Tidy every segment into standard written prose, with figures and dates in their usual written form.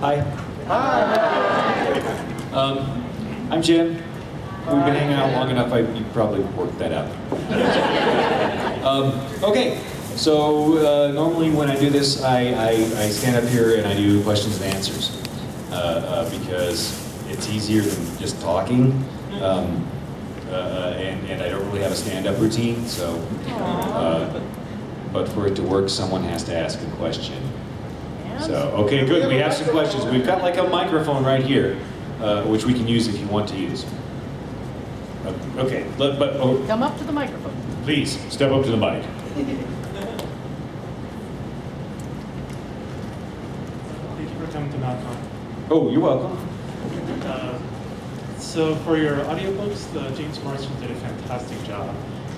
Hi. I'm Jim. We've been hanging out long enough, you probably worked that out. Okay, so normally when I do this, I stand up here and I do questions and answers because it's easier than just talking. And I don't really have a stand-up routine, so, but for it to work, someone has to ask a question. So, okay, good, we have some questions. We've got like a microphone right here, which we can use if you want to use. Okay, Come up to the microphone. Please, step up to the mic. Thank you for coming to MALCon. Oh, you're welcome. So for your audiobooks, James Morrison did a fantastic job.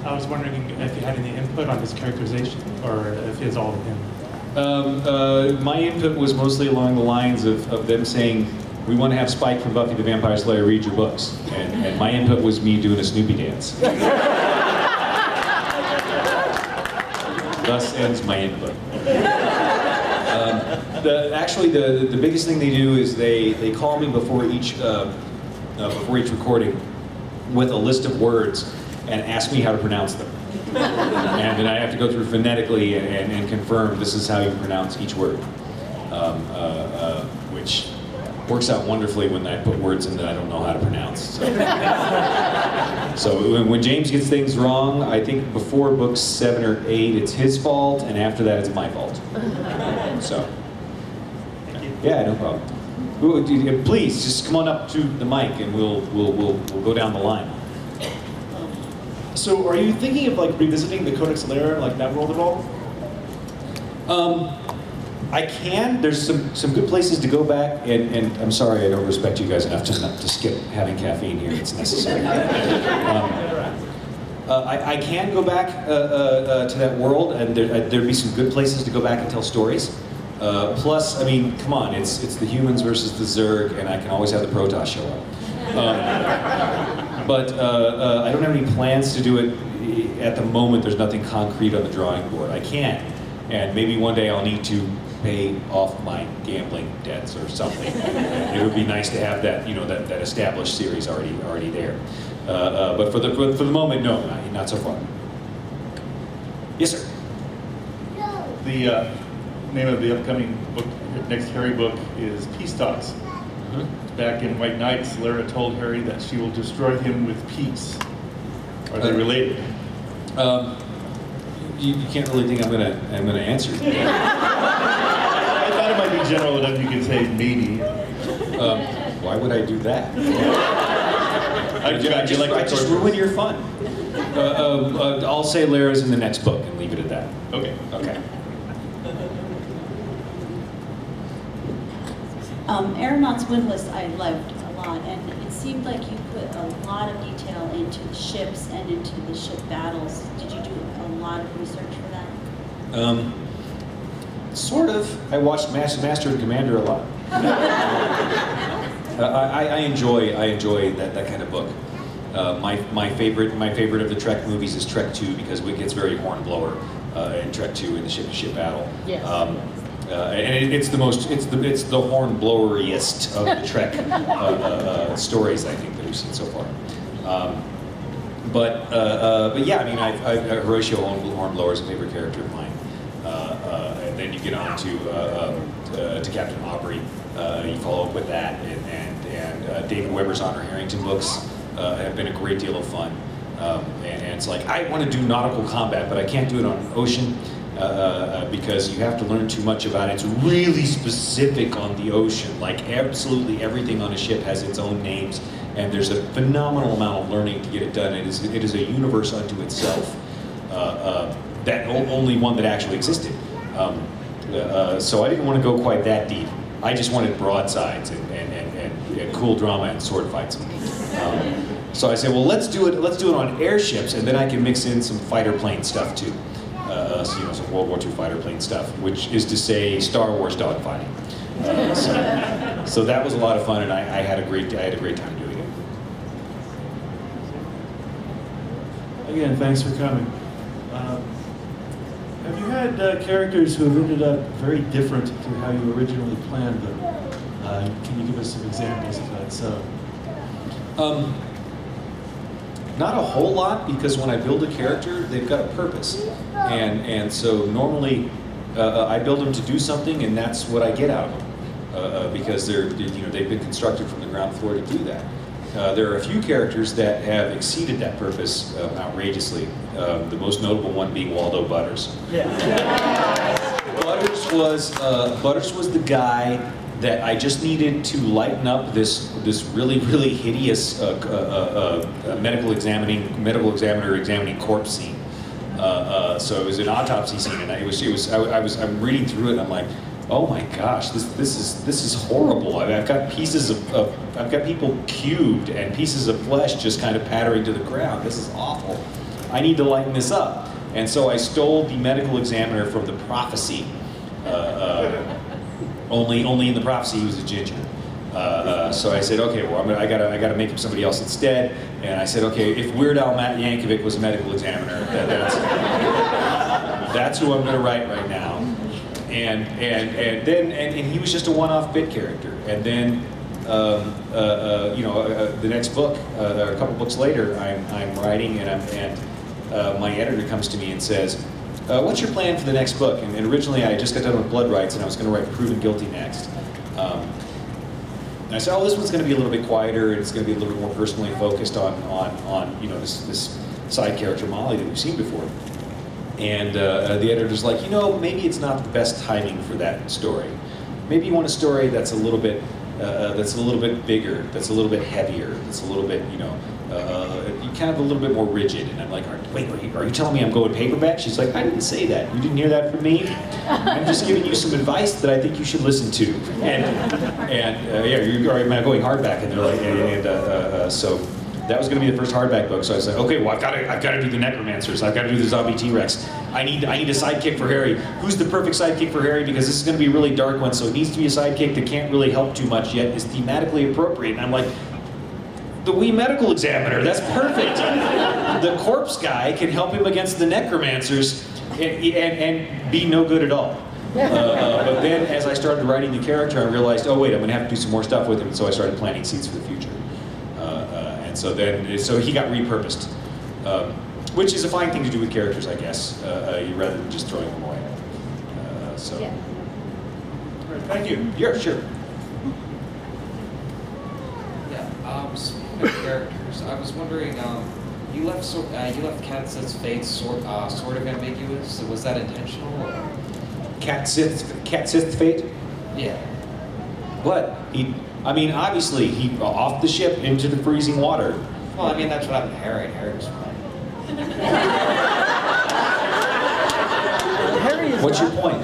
I was wondering if you had any input on his characterization, or if it's all of him. My input was mostly along the lines of them saying, we want to have Spike from Buffy the Vampire Slayer read your books. And my input was me doing a Snoopy dance. Thus ends my input. Actually, the biggest thing they do is they call me before each recording with a list of words and ask me how to pronounce them. And then I have to go through phonetically and confirm this is how you pronounce each word, which works out wonderfully when I put words in that I don't know how to pronounce. So when James gets things wrong, I think before books 7 or 8, it's his fault, and after that, it's my fault. So, yeah, no problem. Please, just come on up to the mic, and we'll go down the line. So, are you thinking of like revisiting the Codex Alera, like that world at all? I can. There's some good places to go back, and I'm sorry I don't respect you guys enough just not to skip having caffeine here. It's necessary. I can go back to that world, and there'd be some good places to go back and tell stories. Plus, I mean, come on, it's the humans versus the Zerg, and I can always have the Protoss show up. But I don't have any plans to do it at the moment. There's nothing concrete on the drawing board. I can, and maybe one day I'll need to pay off my gambling debts or something. It would be nice to have that, that established series already there. But for the moment, no, not so far. Yes, sir. The name of the upcoming book, next Harry book, is Peace Talks. Mm-hmm. Back in White Knights, Lara told Harry that she will destroy him with peace. Are they related? You can't really think I'm gonna answer. I thought it might be general enough you could say maybe. Why would I do that? I just ruin your fun. I'll say Lara's in the next book and leave it at that. Okay. Okay. Aeronaut's Windless I loved a lot, and it seemed like you put a lot of detail into the ships and into the ship battles. Did you do a lot of research for that? Sort of. I watched Master and Commander a lot. I enjoy that kind of book. My favorite of the Trek movies is Trek 2 because it gets very hornblower in Trek 2 in the ship-to-ship battle. Yes. And it's the hornbloweriest of the Trek stories I think that we've seen so far. But yeah, I mean, Horatio Hornblower is a favorite character of mine. And then you get on to Captain Aubrey. You follow up with that, and David Weber's Honor Harrington books have been a great deal of fun. And it's like, I want to do nautical combat, but I can't do it on an ocean. Because you have to learn too much about it. It's really specific on the ocean. Like absolutely everything on a ship has its own names, and there's a phenomenal amount of learning to get it done. It is a universe unto itself. That only one that actually existed. So I didn't want to go quite that deep. I just wanted broadsides and cool drama and sword fights. So I said, well, let's do it on airships, and then I can mix in some fighter plane stuff too. Some World War II fighter plane stuff, which is to say Star Wars dogfighting. So that was a lot of fun, and I had a great time doing it. Again, thanks for coming. Have you had characters who have ended up very different to how you originally planned them? Can you give us some examples of that? So, Not a whole lot, because when I build a character, they've got a purpose, and so normally I build them to do something, and that's what I get out of them, because they've been constructed from the ground floor to do that. There are a few characters that have exceeded that purpose outrageously. The most notable one being Waldo Butters. Butters was the guy that I just needed to lighten up this really hideous medical examiner examining corpse scene. So it was an autopsy scene, and I'm reading through it, and I'm like, oh my gosh, this is horrible. I've got pieces I've got people cubed and pieces of flesh just kind of pattering to the ground. This is awful. I need to lighten this up. And so I stole the medical examiner from the Prophecy. Only in the Prophecy he was a ginger. So I said, okay, well I gotta make him somebody else instead. And I said, okay, if Weird Al Matt Yankovic was a medical examiner, that's who I'm gonna write right now. And then he was just a one-off bit character. And then the next book, a couple books later, I'm writing, and my editor comes to me and says, what's your plan for the next book? And originally I just got done with Blood Rights, and I was going to write Proven Guilty next. And I said, oh, this one's going to be a little bit quieter, and it's going to be a little bit more personally focused on this side character Molly that we've seen before. And the editor's like, maybe it's not the best timing for that story. Maybe you want a story that's a little bit bigger, that's a little bit heavier, that's a little bit, kind of a little bit more rigid. And I'm like, wait, are you telling me I'm going paperback? She's like, I didn't say that. You didn't hear that from me? I'm just giving you some advice that I think you should listen to. Am I going hardback? And they're like, so that was going to be the first hardback book. So I said, okay, well, I've got to do the Necromancers. I've got to do the Zombie T-Rex. I need a sidekick for Harry. Who's the perfect sidekick for Harry? Because this is going to be a really dark one, so it needs to be a sidekick that can't really help too much yet, is thematically appropriate. And I'm like, the wee medical examiner, that's perfect. The corpse guy can help him against the Necromancers and be no good at all. But then as I started writing the character, I realized, oh wait, I'm going to have to do some more stuff with him, and so I started planting seeds for the future. And so he got repurposed, which is a fine thing to do with characters, I guess, rather than just throwing them away. Yeah. All right, thank you. Yeah, sure. Speaking of characters, I was wondering, you left Cat Sith's fate sort of ambiguous. So was that intentional? Or? Cat Sith's fate? Yeah. What? Obviously, he off the ship into the freezing water. Well, that's what happened to Harry. Harry was fine. Harry is What's your not- point?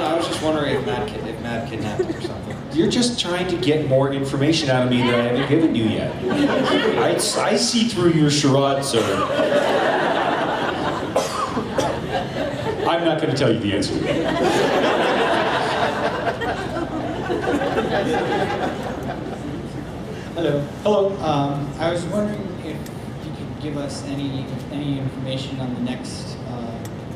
I was just wondering if Matt kidnapped him or something. You're just trying to get more information out of me that I haven't given you yet. I see through your charade, sir. I'm not going to tell you the answer. Hello. Hello. I was wondering if you could give us any information on the next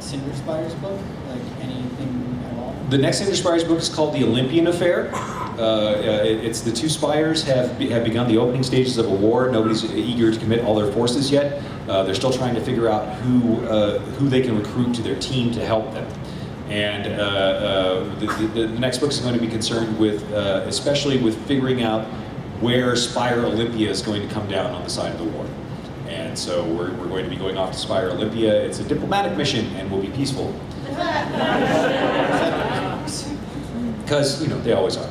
Cinder Spires book, like anything at all. The next Cinder Spires book is called The Olympian Affair. It's the two spires have begun the opening stages of a war. Nobody's eager to commit all their forces yet. They're still trying to figure out who they can recruit to their team to help them. And the next book is going to be concerned with, especially with figuring out where Spire Olympia is going to come down on the side of the war. And so we're going to be going off to Spire Olympia. It's a diplomatic mission and will be peaceful. Because, they always are.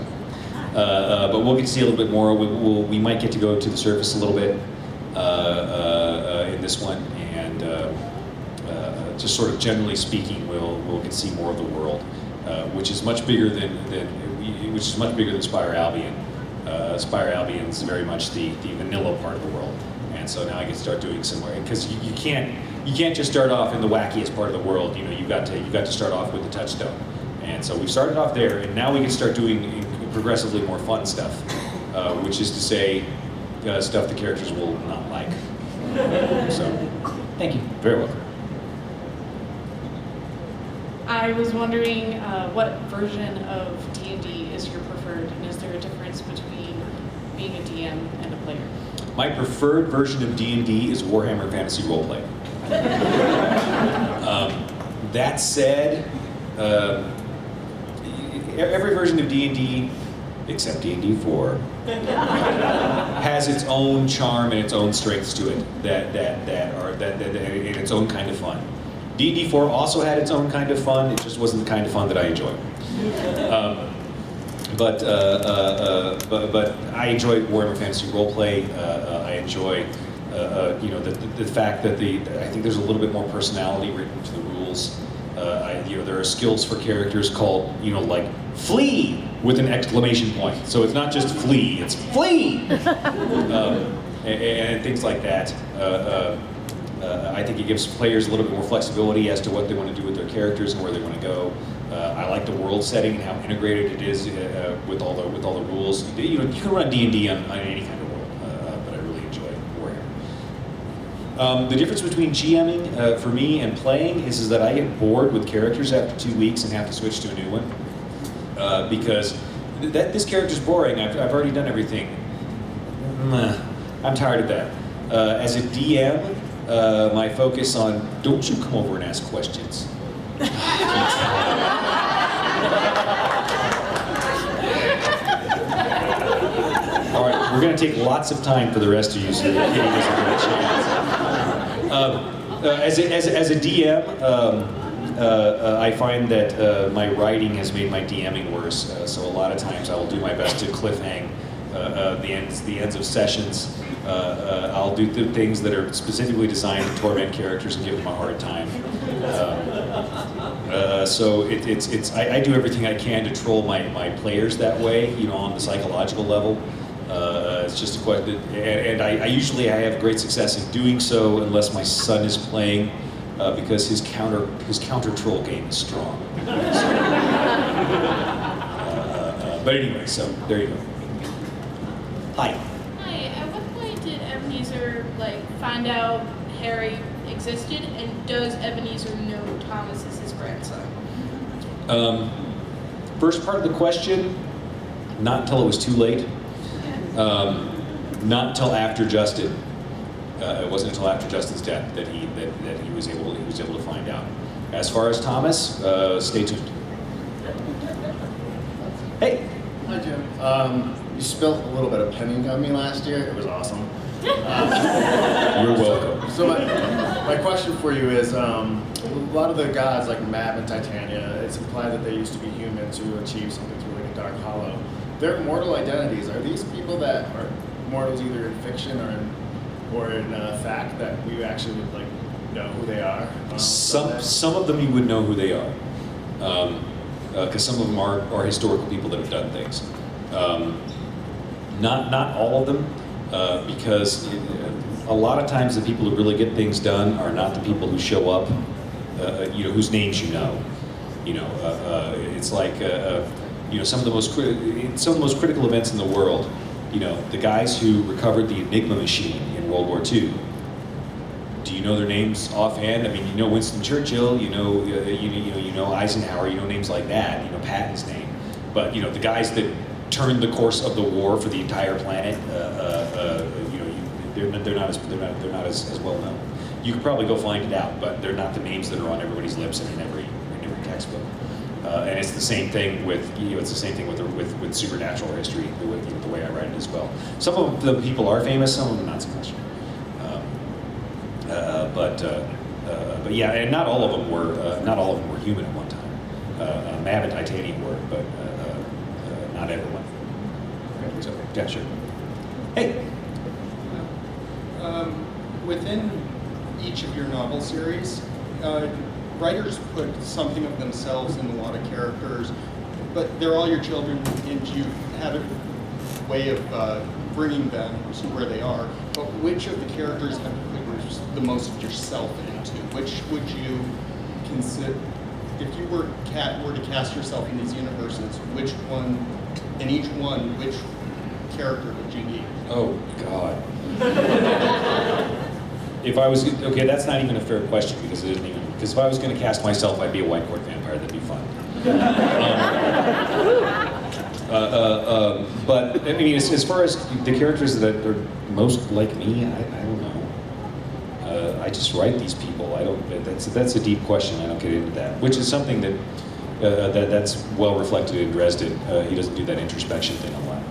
But we'll get to see a little bit more. We might get to go to the surface a little bit in this one. And just sort of generally speaking, we'll get to see more of the world, which is much bigger than Spire Albion. Spire Albion is very much the vanilla part of the world, and so now I get to start doing some more, because you can't just start off in the wackiest part of the world. You've got to start off with the touchstone, and so we've started off there, and now we can start doing progressively more fun stuff, which is to say, stuff the characters will not like. So, Thank you. very welcome. I I was wondering what version of D&D is your preferred, and is there a difference between being a DM and a player? My preferred version of D&D is Warhammer Fantasy Roleplay. That said, every version of D&D, except D&D 4, has its own charm and its own strengths to it that and its own kind of fun. D&D 4 also had its own kind of fun. It just wasn't the kind of fun that I enjoy. But I enjoy Warhammer Fantasy Roleplay. I enjoy the fact that I think there's a little bit more personality written to the rules. There are skills for characters called like flee with an exclamation point. So it's not just flee, it's flee, and things like that. I think it gives players a little bit more flexibility as to what they want to do with their characters and where they want to go. I like the world setting and how integrated it is with all the rules. You can run D&D on any kind of world, but I really enjoy Warhammer. The difference between GMing for me and playing is that I get bored with characters after 2 weeks and have to switch to a new one because this character's boring. I've already done everything. I'm tired of that. As a DM, my focus on don't you come over and ask questions. All right, we're going to take lots of time for the rest of you so that Kitty doesn't get a chance. As a DM, I find that my writing has made my DMing worse. So a lot of times I will do my best to cliffhang the ends of sessions. I'll do things that are specifically designed to torment characters and give them a hard time. So I do everything I can to troll my players that way, on the psychological level. It's just a question, and I usually have great success in doing so unless my son is playing, because his counter troll game is strong. But anyway, so there you go. Hi. Hi, at what point did Ebenezer find out Harry existed, and does Ebenezer know Thomas is his grandson? First part of the question, not until it was too late. Not until after Justin. It wasn't until after Justin's death that he was able to find out. As far as Thomas, stay tuned. Hey. Hi, Jim. You spilled a little bit of penning on me last year. It was awesome. You're welcome. So my question for you is, a lot of the gods like Mab and Titania, it's implied that they used to be human to achieve something through a dark hollow. Their mortal identities, are these people that are mortals either in fiction or in fact that we actually would know who they are? Some of them you would know who they are, because some of them are historical people that have done things. Not all of them, because a lot of times the people who really get things done are not the people who show up, whose names you know. It's like some of the most critical events in the world. The guys who recovered the Enigma machine in World War II. Do you know their names offhand? I mean, you know Winston Churchill, you know Eisenhower, names like that, Patton's name. But the guys that turned the course of the war for the entire planet, they're not as well known. You could probably go find it out, but they're not the names that are on everybody's lips and in every textbook. And it's the same thing with with supernatural history, with the way I write it as well. Some of the people are famous, some of them not so much. But yeah, and not all of them were human at one time. Mab and Titania were, but not everyone. Okay, so yeah, sure. Hey. Within each of your novel series, writers put something of themselves in a lot of characters, but they're all your children, and you have a way of bringing them to where they are. But which of the characters have you put the most of yourself into? Which would you consider, if you were to cast yourself in these universes, which one, in each one, which character would you be? Oh, God. If I was, okay, that's not even a fair question because it isn't even, because if I was going to cast myself, I'd be a white court vampire. That'd be fun. But I mean, as far as the characters that are most like me, I don't know. I just write these people. I don't. That's a deep question. I don't get into that, which is something that that's well reflected in Dresden. He doesn't do that introspection thing a lot.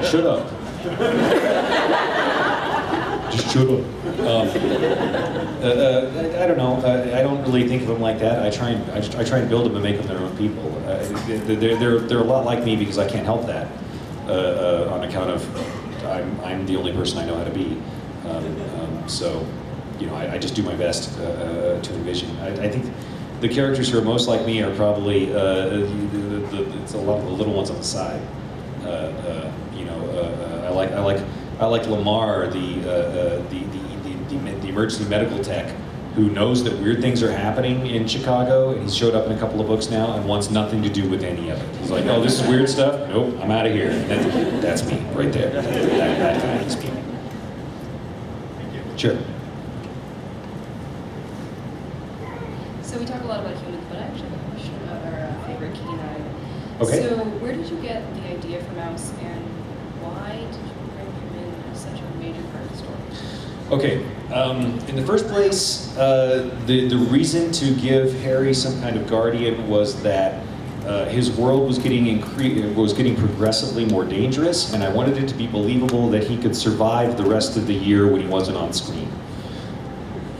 Shut up. Just shut up. I don't know. I don't really think of them like that. I try and build them and make them their own people. They're a lot like me because I can't help that. On account of I'm the only person I know how to be. So, you know, I just do my best to envision. I think the characters who are most like me are probably it's a lot of the little ones on the side. You know, I like Lamar, the emergency medical tech, who knows that weird things are happening in Chicago, and he's showed up in a couple of books now and wants nothing to do with any of it. He's like, oh, this is weird stuff? Nope, I'm out of here. And that's me, right there. That guy is me. Sure. So we talk a lot about humans, but I actually have a question about our favorite canine. Okay. So where did you get the idea for Mouse, and why did you bring him in as such a major part of the story? Okay, in the first place, the reason to give Harry some kind of guardian was that his world was getting progressively more dangerous, and I wanted it to be believable that he could survive the rest of the year when he wasn't on screen.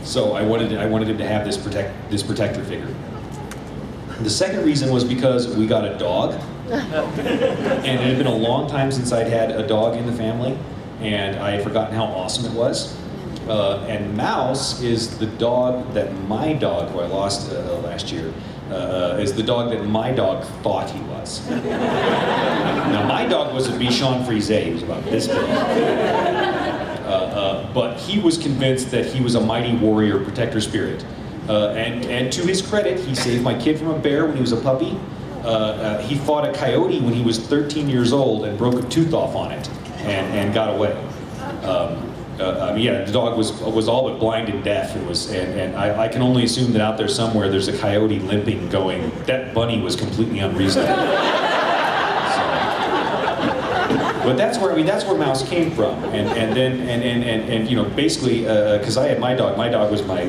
So I wanted him to have this protector figure. The second reason was because we got a dog, and it had been a long time since I'd had a dog in the family, and I had forgotten how awesome it was. And Mouse is the dog that my dog, who I lost last year, is the dog that my dog thought he was. Now, my dog was a Bichon Frise. He was about this big. But he was convinced that he was a mighty warrior protector spirit. And to his credit, he saved my kid from a bear when he was a puppy. He fought a coyote when he was 13 years old and broke a tooth off on it and got away. Yeah, the dog was all but blind and deaf, and I can only assume that out there somewhere there's a coyote limping going, that bunny was completely unreasonable. But that's where Mouse came from, and you know, basically because I had my dog was my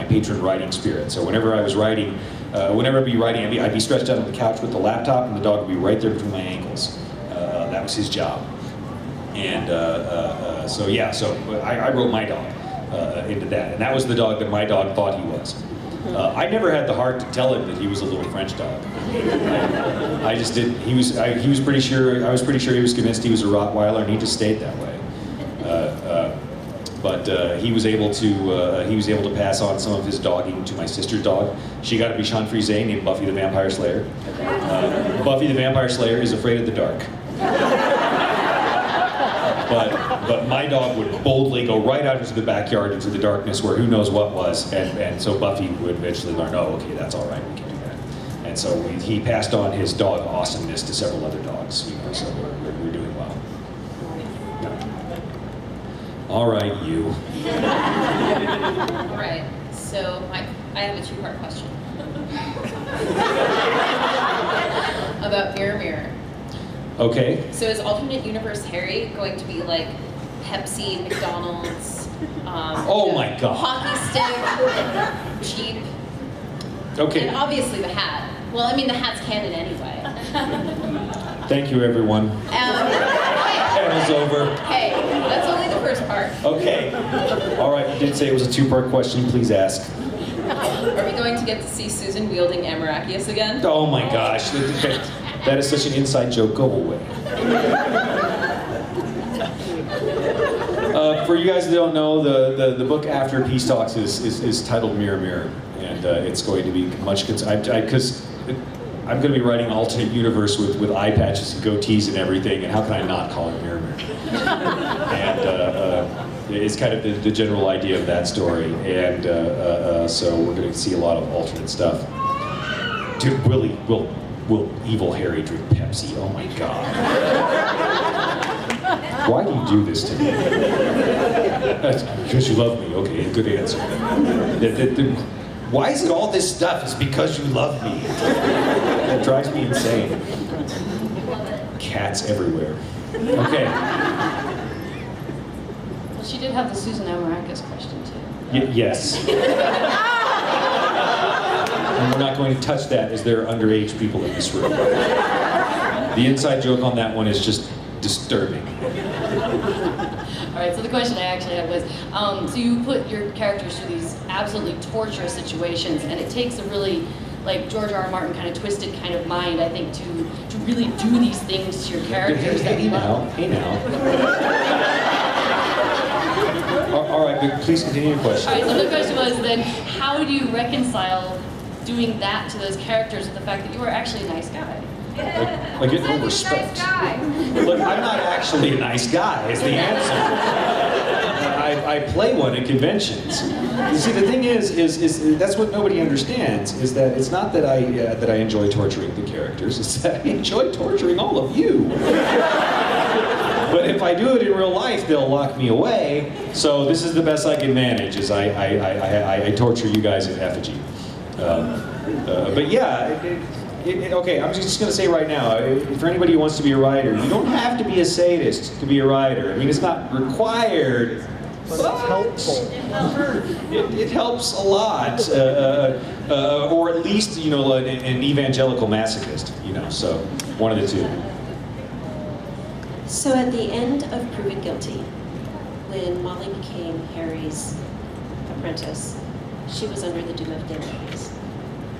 patron writing spirit. So whenever I was writing, whenever I'd be writing, I'd be stretched out on the couch with the laptop, and the dog would be right there between my ankles. That was his job. And so I wrote my dog into that, and that was the dog that my dog thought he was. I never had the heart to tell him that he was a little French dog. I just didn't. He was pretty sure. I was pretty sure he was convinced he was a Rottweiler, and he just stayed that way. But he was able to pass on some of his dogging to my sister's dog. She got a Bichon Frise named Buffy the Vampire Slayer. Buffy the Vampire Slayer is afraid of the dark. But my dog would boldly go right out into the backyard, into the darkness where who knows what was, and so Buffy would eventually learn, oh, okay, that's all right, we can do that. And so he passed on his dog awesomeness to several other dogs, you know, so we're doing well. All right, you. All right, so I have a two-part question about Mirror Mirror. Okay. So is alternate universe Harry going to be like Pepsi, McDonald's, oh my God. hockey stick, cheap, Okay. and obviously the hat. Well, I mean the hat's canon anyway. Thank you, everyone. Panel's over. Hey, that's only the first part. Okay. All right, you did say it was a two-part question. Please ask. Are we going to get to see Susan wielding Amarachius again? Oh my gosh. That is such an inside joke. Go away. For you guys that don't know, the book after Peace Talks is titled Mirror Mirror, and it's going to be much because I'm going to be writing an alternate universe with eye patches and goatees and everything, and how can I not call it Mirror Mirror? And it's kind of the general idea of that story, and so we're going to see a lot of alternate stuff. Dude, will evil Harry drink Pepsi? Oh my God. Why do you do this to me? That's because you love me. Okay, good answer. Why is it all this stuff? It's because you love me. That drives me insane. Cats everywhere. Okay. Well, she did have the Susan Amaracus question too. Yes. And we're not going to touch that as there are underage people in this room. The inside joke on that one is just disturbing. All right, so the question I actually had was, so you put your characters through these absolutely torturous situations, and it takes a really, like George R. R. Martin kind of twisted kind of mind, I think, to really do these things to your characters that we love. Hey now. All right, but please continue your question. All right, so the question was then, how do you reconcile doing that to those characters with the fact that you are actually a nice guy? Like get no respect. Look, I'm not actually a nice guy, is the answer. I play one at conventions. You see, the thing is that's what nobody understands, is that it's not that I enjoy torturing the characters, it's that I enjoy torturing all of you. But if I do it in real life, they'll lock me away, so this is the best I can manage, is I torture you guys in effigy. But yeah, okay, I'm just going to say right now, for anybody who wants to be a writer, you don't have to be a sadist to be a writer. I mean, it's not required, but it's helpful. It helps a lot, or at least, you know, an evangelical masochist, you know, so one of the two. So at the end of Prove It Guilty, when Molly became Harry's apprentice, she was under the doom of Damocles.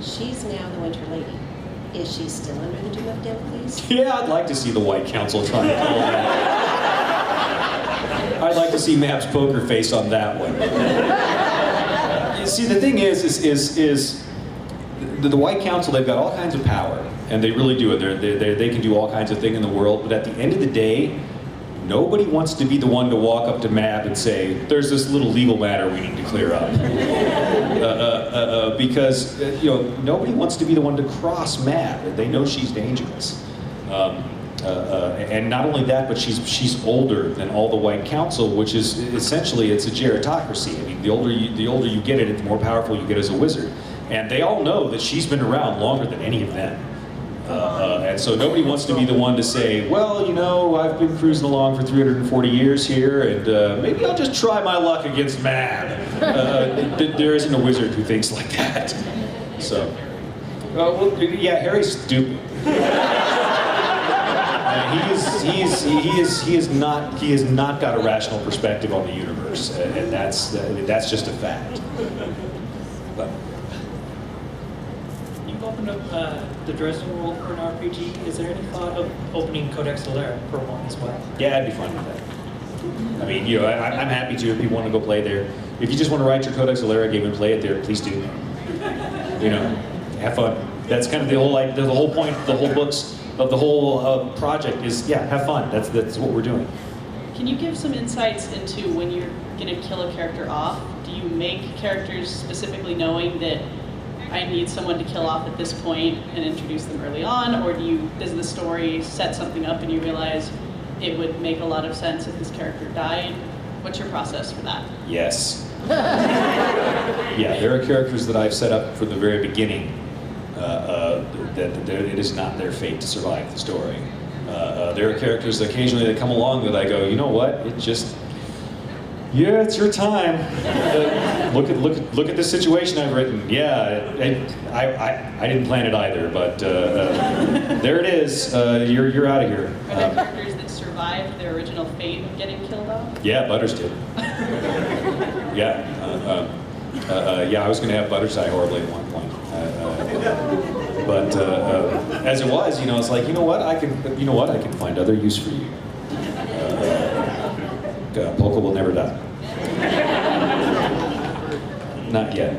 She's now the Winter Lady. Is she still under the doom of Damocles? Yeah, I'd like to see the White Council trying to kill that. I'd like to see Mab's poker face on that one. You see, the thing is the White Council, they've got all kinds of power, and they really do it. They can do all kinds of things in the world, but at the end of the day, nobody wants to be the one to walk up to Mab and say, there's this little legal matter we need to clear up. Because you know, nobody wants to be the one to cross Mab. They know she's dangerous. And not only that, but she's older than all the White Council, which is essentially, it's a gerontocracy. I mean, the older you get it, the more powerful you get as a wizard. And they all know that she's been around longer than any of them. And so nobody wants to be the one to say, well, you know, I've been cruising along for 340 years here, and maybe I'll just try my luck against Mab. There isn't a wizard who thinks like that. So, well, yeah, Harry's stupid. He has not got a rational perspective on the universe, and that's just a fact. But. You've opened up the Dresden world for an RPG. Is there any thought of opening Codex Alera for one as well? Yeah, I'd be fine with that. I mean, you know, I'm happy to if people want to go play there. If you just want to write your Codex Alera game and play it there, please do. You know, have fun. That's kind of the whole point, the whole books of the whole project is, yeah, have fun. That's what we're doing. Can you give some insights into when you're going to kill a character off? Do you make characters specifically knowing that I need someone to kill off at this point and introduce them early on, or does the story set something up and you realize it would make a lot of sense if this character died? What's your process for that? Yes. Yeah, there are characters that I've set up from the very beginning that it is not their fate to survive the story. There are characters occasionally that come along that I go, you know what? It just, yeah, it's your time. Look at this situation I've written. Yeah, I didn't plan it either, but there it is. You're out of here. Are there characters that survived their original fate of getting killed off? Yeah, Butters did. Yeah, I was going to have Butters die horribly at one point, but as it was, you know, it's like, you know what, I can find other use for you. Polka will never die. Not yet.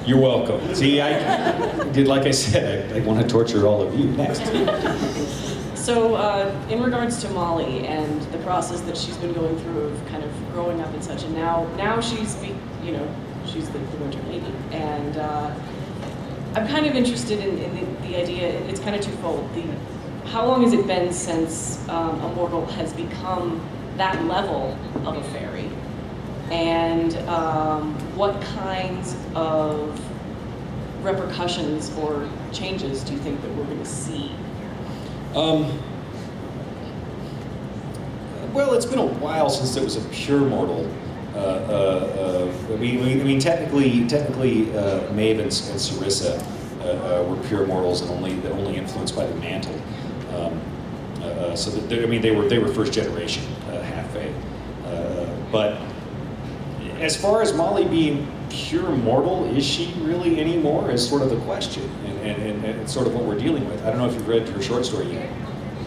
You're welcome. See, I did, like I said, I want to torture all of you next. So, in regards to Molly and the process that she's been going through of kind of growing up and such, and now she's, you know, she's the Winter Lady, and I'm kind of interested in the idea. It's kind of twofold. how long has it been since a mortal has become that level of a fairy? And what kinds of repercussions or changes do you think that we're going to see? Well, it's been a while since there was a pure mortal. I mean, technically, Maeve and Sarissa were pure mortals and only influenced by the mantle. So that they were first generation half fae. But as far as Molly being pure mortal, is she really anymore? Is sort of the question, and it's sort of what we're dealing with. I don't know if you've read her short story yet.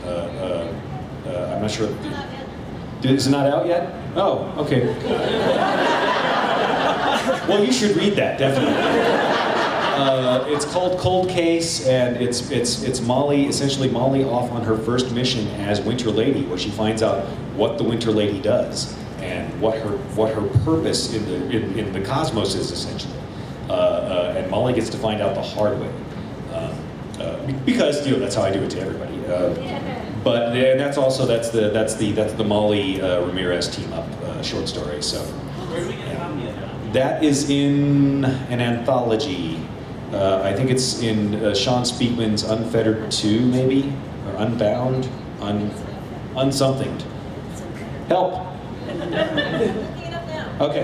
I'm not sure. Is it not out yet? Oh, okay. Well, you should read that, definitely. It's called Cold Case, and it's Molly, essentially Molly off on her first mission as Winter Lady, where she finds out what the Winter Lady does and what her purpose in the cosmos is, essentially. And Molly gets to find out the hard way, because that's how I do it to everybody. But and that's the Molly Ramirez team up short story. So that is in an anthology. I think it's in Sean Speakman's Unfettered 2, maybe, or Unbound, Unsomethinged. Help. Okay.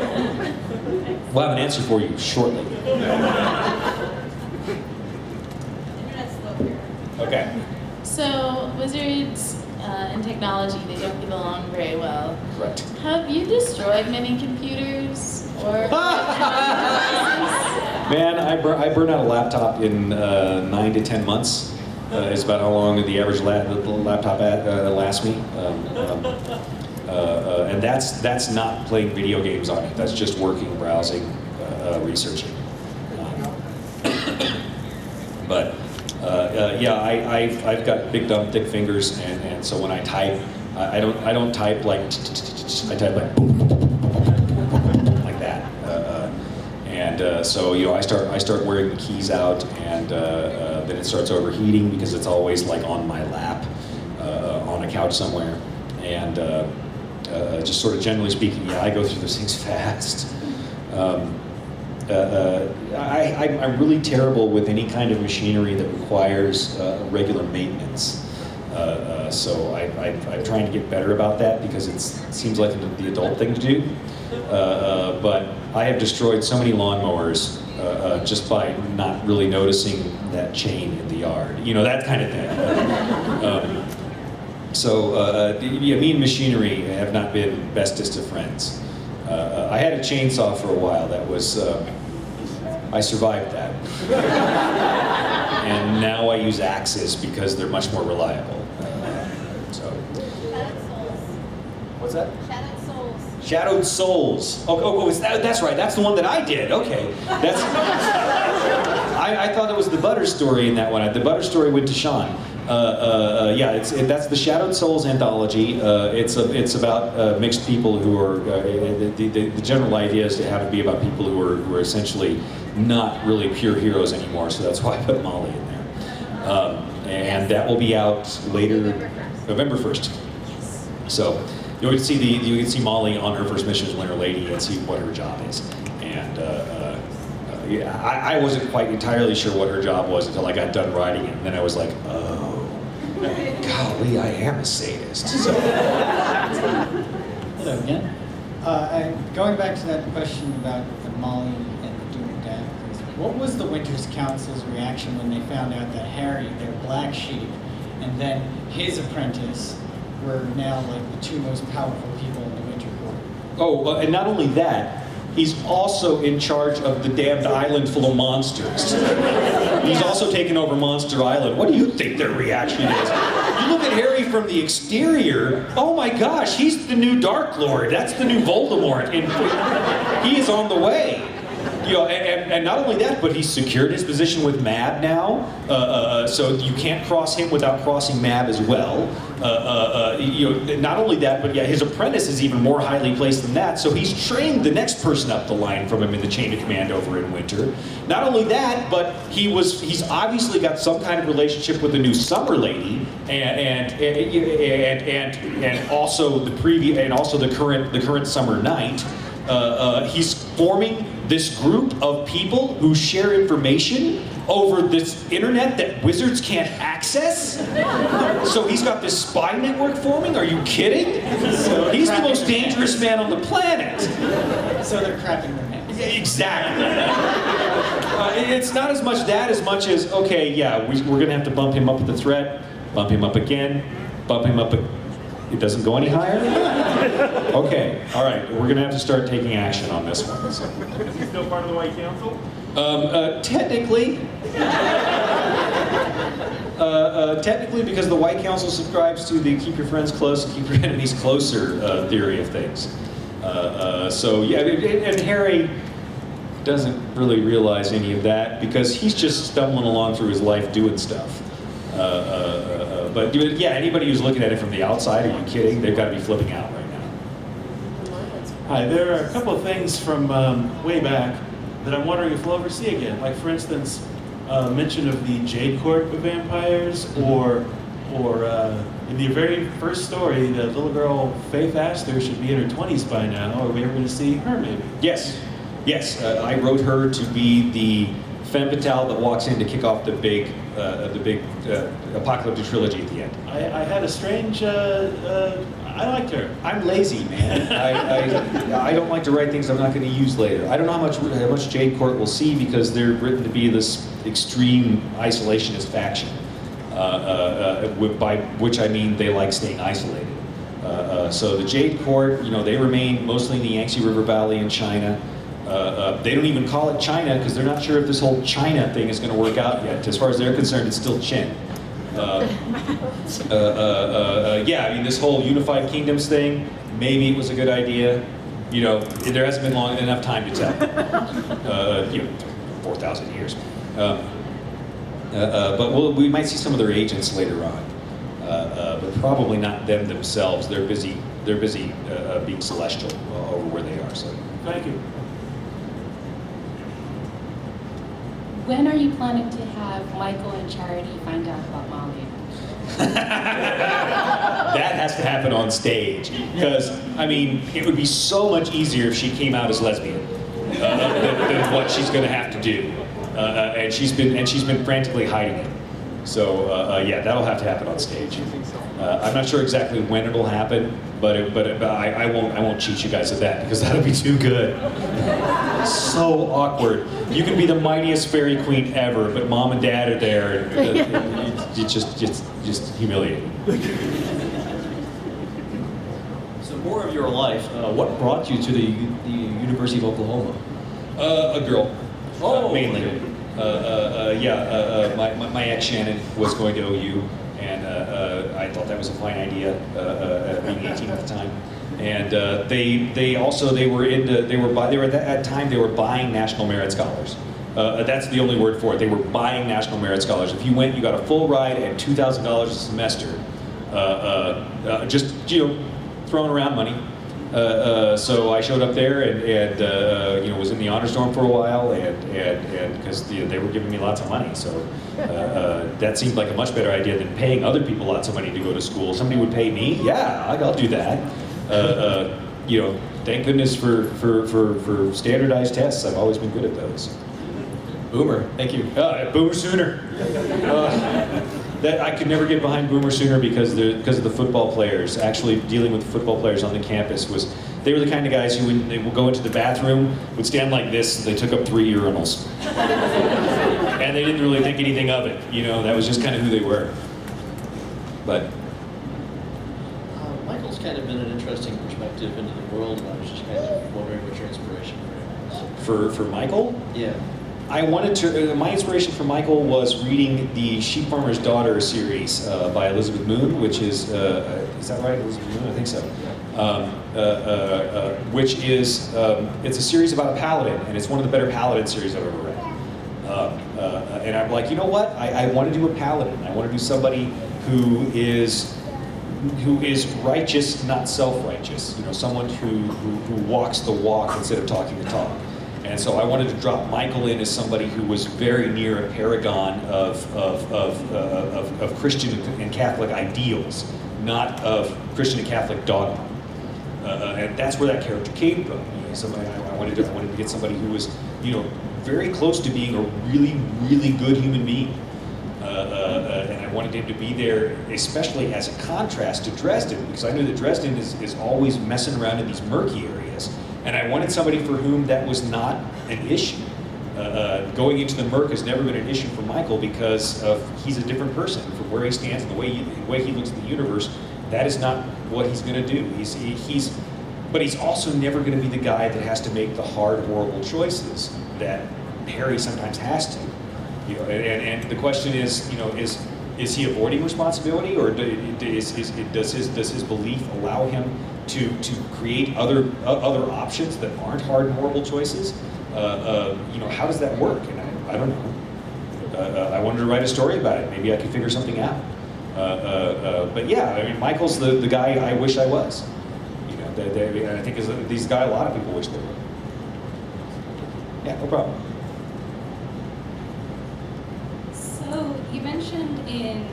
We'll have an answer for you shortly. Okay. So, wizards and technology, they don't get along very well. Correct. Have you destroyed many computers? Or Man, I burn out a laptop in 9 to 10 months. Is about how long the average laptop lasts me. And that's not playing video games on it. That's just working, browsing, researching. But yeah, I've got big dumb thick fingers, and so when I type, I don't type like I type like that. And so I start wearing the keys out, and then it starts overheating because it's always like on my lap, on a couch somewhere, and just sort of generally speaking, yeah, I go through those things fast. I'm really terrible with any kind of machinery that requires regular maintenance. So I'm trying to get better about that because it seems like the adult thing to do. But I have destroyed so many lawnmowers just by not really noticing that chain in the yard. That kind of thing. Yeah, me and machinery have not been bestest of friends. I had a chainsaw for a while that was, I survived that. And now I use axes because they're much more reliable. What's that? Shadowed Souls. Shadowed Souls. Oh, that's right. That's the one that I did. Okay. I thought it was the Butter story in that one. The Butter story went to Sean. Yeah, that's the Shadowed Souls anthology. It's about mixed people who are. The general idea is to have it be about people who are essentially not really pure heroes anymore. So that's why I put Molly in there. And that will be out later, November 1st. So you can see Molly on her first mission as Winter Lady and see what her job is. And yeah, I wasn't quite entirely sure what her job was until I got done writing it. And then I was like, oh, golly, I am a sadist. So. Hello again. Going back to that question about the Molly and the Doom Dad, what was the Winter's Council's reaction when they found out that Harry, their black sheep, and then his apprentice were now like the two most powerful people in the Winter Court? Oh, and not only that, he's also in charge of the damned island full of monsters. He's also taken over Monster Island. What do you think their reaction is? You look at Harry from the exterior, oh my gosh, he's the new Dark Lord. That's the new Voldemort. And he is on the way. You know, and not only that, but he's secured his position with Mab now, so you can't cross him without crossing Mab as well. You know, not only that, but yeah, his apprentice is even more highly placed than that, so he's trained the next person up the line from him in the chain of command over in Winter. Not only that, but he's obviously got some kind of relationship with the new Summer Lady, and also the current Summer Knight. He's forming this group of people who share information over this internet that wizards can't access. So he's got this spy network forming. Are you kidding? So He's the most dangerous man on the planet. So they're crapping their pants. Exactly. It's not as much that as much as, okay, yeah, we're gonna have to bump him up with the threat, bump him up again, bump him up. It doesn't go any higher? Okay, all right, we're gonna have to start taking action on this one. So. Is he still part of the White Council? Technically. Technically, because the White Council subscribes to the keep your friends close and keep your enemies closer theory of things. So yeah, and Harry doesn't really realize any of that because he's just stumbling along through his life doing stuff. But yeah, anybody who's looking at it from the outside, are you kidding? They've got to be flipping out right now. Hi, there are a couple of things from way back that I'm wondering if we'll ever see again. Like, for instance, mention of the Jade Court of vampires, or in the very first story, the little girl Faith Astor should be in her 20s by now. Are we ever going to see her, maybe? Yes, yes. I wrote her to be the femme fatale that walks in to kick off the big apocalyptic trilogy at the end. I had a strange. I liked her. I'm lazy, man. I don't like to write things I'm not going to use later. I don't know how much Jade Court will see because they're written to be this extreme isolationist faction, by which I mean they like staying isolated. So the Jade Court, you know, they remain mostly in the Yangtze River Valley in China. They don't even call it China because they're not sure if this whole China thing is going to work out yet. As far as they're concerned, it's still Qin. Yeah, I mean, this whole unified kingdoms thing, maybe it was a good idea. You know, there hasn't been long enough time to tell. You know, 4,000 years. But we might see some of their agents later on. But probably not them themselves. They're busy being celestial over where they are. So, thank you. When are you planning to have Michael and Charity find out about Molly? That has to happen on stage because, I mean, it would be so much easier if she came out as lesbian than what she's going to have to do, and she's been frantically hiding it. So yeah, that'll have to happen on stage. I'm not sure exactly when it'll happen, but I won't cheat you guys at that because that'll be too good. So awkward. You can be the mightiest fairy queen ever, but mom and dad are there, and it's just humiliating. So more of your life. What brought you to the University of Oklahoma? A girl. Oh, mainly. okay. My ex Shannon was going to OU, and I thought that was a fine idea, being 18 at the time. And at that time they were buying National Merit Scholars. That's the only word for it. They were buying National Merit Scholars. If you went, you got a full ride and $2,000 a semester. Just, you know, throwing around money. So I showed up there and you know, was in the honors dorm for a while, and because they were giving me lots of money, so that seemed like a much better idea than paying other people lots of money to go to school. Somebody would pay me, yeah, I'll do that. You know, thank goodness for standardized tests. I've always been good at those. Boomer, thank you. Boomer Sooner. That I could never get behind Boomer Sooner because of the football players. Actually, dealing with the football players on the campus they were the kind of guys who, when they would go into the bathroom, would stand like this. And they took up 3 urinals, and they didn't really think anything of it. You know, that was just kind of who they were. But Michael's kind of been an interesting perspective into the world, and I was just kind of wondering what your inspiration for him was. For Michael? Yeah. I wanted to, my inspiration for Michael was reading the Sheep Farmer's Daughter series by Elizabeth Moon, which is that right, Elizabeth Moon? I think so. which is it's a series about a paladin, and it's one of the better paladin series I've ever read. And I'm like, you know what? I want to do a paladin. I want to do somebody who is righteous, not self-righteous. You know, someone who walks the walk instead of talking the talk. And so I wanted to drop Michael in as somebody who was very near a paragon of Christian and Catholic ideals, not of Christian and Catholic dogma. And that's where that character came from. You know, somebody I wanted to get somebody who was, you know, very close to being a really, really good human being. And I wanted him to be there, especially as a contrast to Dresden, because I knew that Dresden is always messing around in these murky areas. And I wanted somebody for whom that was not an issue. Going into the murk has never been an issue for Michael because he's a different person from where he stands and the way he looks at the universe. That is not what he's going to do. But he's also never going to be the guy that has to make the hard, horrible choices that Harry sometimes has to. You know, and the question is, you know, is he avoiding responsibility, or does his belief allow him to create other options that aren't hard and horrible choices? You know, how does that work? And I don't know. I wanted to write a story about it. Maybe I could figure something out. But yeah, I mean, Michael's the guy I wish I was. You know, I think he's the guy a lot of people wish they were. Yeah, no problem. So you mentioned in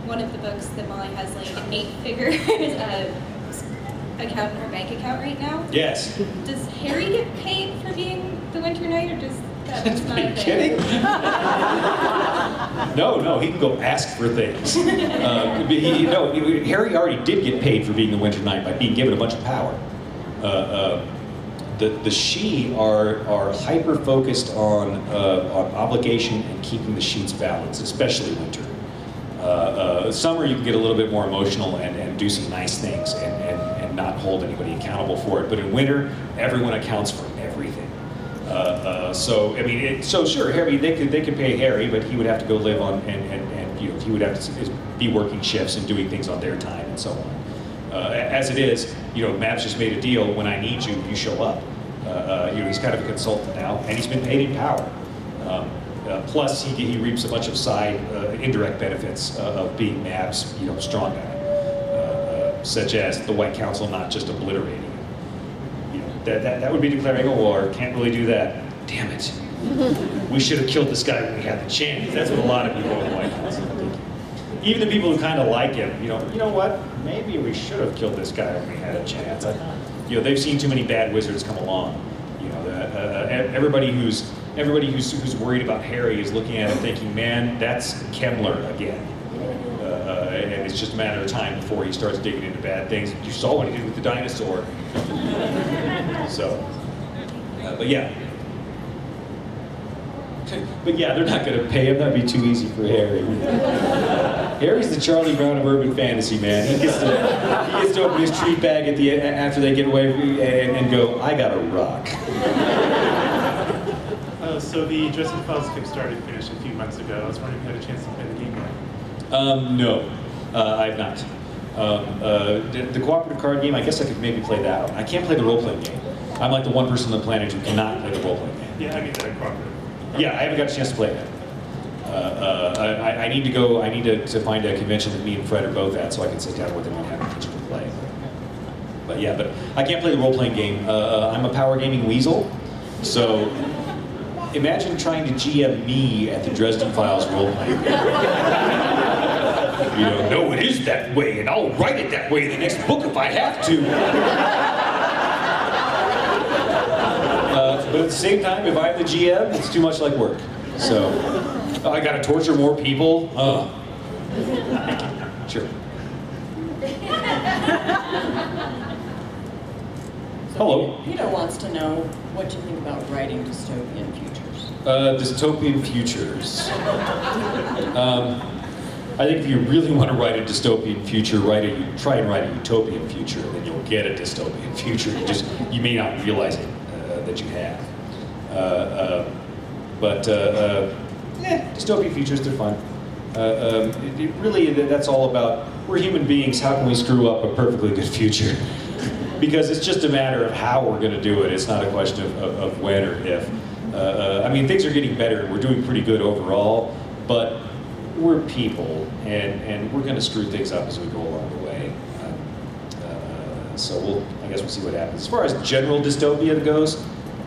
one of the books that Molly has like an 8-figure account in her bank account right now. Yes. Does Harry get paid for being the Winter Knight, or does that just not Are you kidding? No, he can go ask for things. Harry already did get paid for being the Winter Knight by being given a bunch of power. The She are hyper focused on obligation and keeping the sheets balanced, especially winter. Summer you can get a little bit more emotional and do some nice things and not hold anybody accountable for it. But in winter, everyone accounts for everything. So I mean, sure, Harry, they could pay Harry, but he would have to go live on and you know, he would have to be working shifts and doing things on their time and so on. As it is, you know, Mav's just made a deal. When I need you, you show up. You know, he's kind of a consultant now, and he's been paid in power. Plus, he reaps a bunch of side indirect benefits of being Mav's, you know, strong guy, such as the White Council not just obliterating him. You know, that would be declaring a war. Can't really do that. Damn it! We should have killed this guy when we had the chance. That's what a lot of people in the White Council think. Even the people who kind of like him, you know what? Maybe we should have killed this guy when we had a chance. You know, they've seen too many bad wizards come along. You know, everybody who's worried about Harry is looking at him thinking, man, that's Kemmler again. And it's just a matter of time before he starts digging into bad things. You saw what he did with the dinosaur. So, but yeah. But yeah, they're not going to pay him. That'd be too easy for Harry. Harry's the Charlie Brown of urban fantasy, man. He gets to open his treat bag at after they get away and go, I got a rock. So the Dresden Files Kickstarter finished a few months ago. I was wondering if you had a chance to play the game yet. No, I have not. The cooperative card game, I guess I could maybe play that one. I can't play the role-playing game. I'm like the one person on the planet who cannot play the role-playing game. Yeah, I mean the cooperative. Yeah, I haven't got a chance to play that. I need to go. I need to find a convention that me and Fred are both at, so I can sit down with him and have a chance to play. But yeah, but I can't play the role-playing game. I'm a power gaming weasel, so imagine trying to GM me at the Dresden Files role-playing game. You know, no, it is that way, and I'll write it that way in the next book if I have to. But at the same time, if I'm the GM, it's too much like work. So, I gotta torture more people. Sure. Hello. Peter wants to know what you think about writing dystopian futures. Dystopian futures. I think if you really want to write a dystopian future, try and write a utopian future, and then you'll get a dystopian future. You may not realize it that you have. Dystopian futures, they're fun. Really, that's all about, we're human beings, how can we screw up a perfectly good future? Because it's just a matter of how we're going to do it. It's not a question of when or if. I mean, things are getting better. We're doing pretty good overall, but we're people, and we're going to screw things up as we go along the way. So I guess we'll see what happens. As far as general dystopia goes,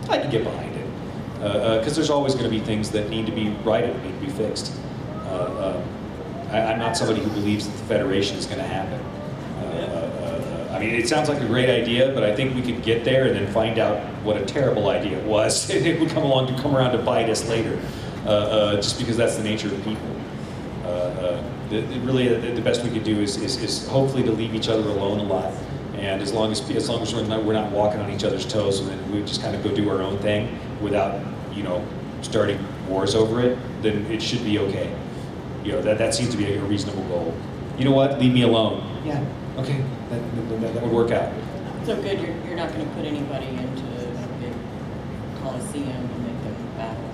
I can get behind it. Because there's always going to be things that need to be righted, need to be fixed. I'm not somebody who believes that the Federation is going to happen. I mean, it sounds like a great idea, but I think we could get there and then find out what a terrible idea it was, and it would come around to bite us later, just because that's the nature of people. Really, the best we could do is hopefully to leave each other alone a lot, and as long as we're not walking on each other's toes, and then we just kind of go do our own thing without, starting wars over it, then it should be okay. That seems to be a reasonable goal. You know what? Leave me alone. Yeah. Okay. That would work out. So good, you're not going to put anybody into a big coliseum and make them battle?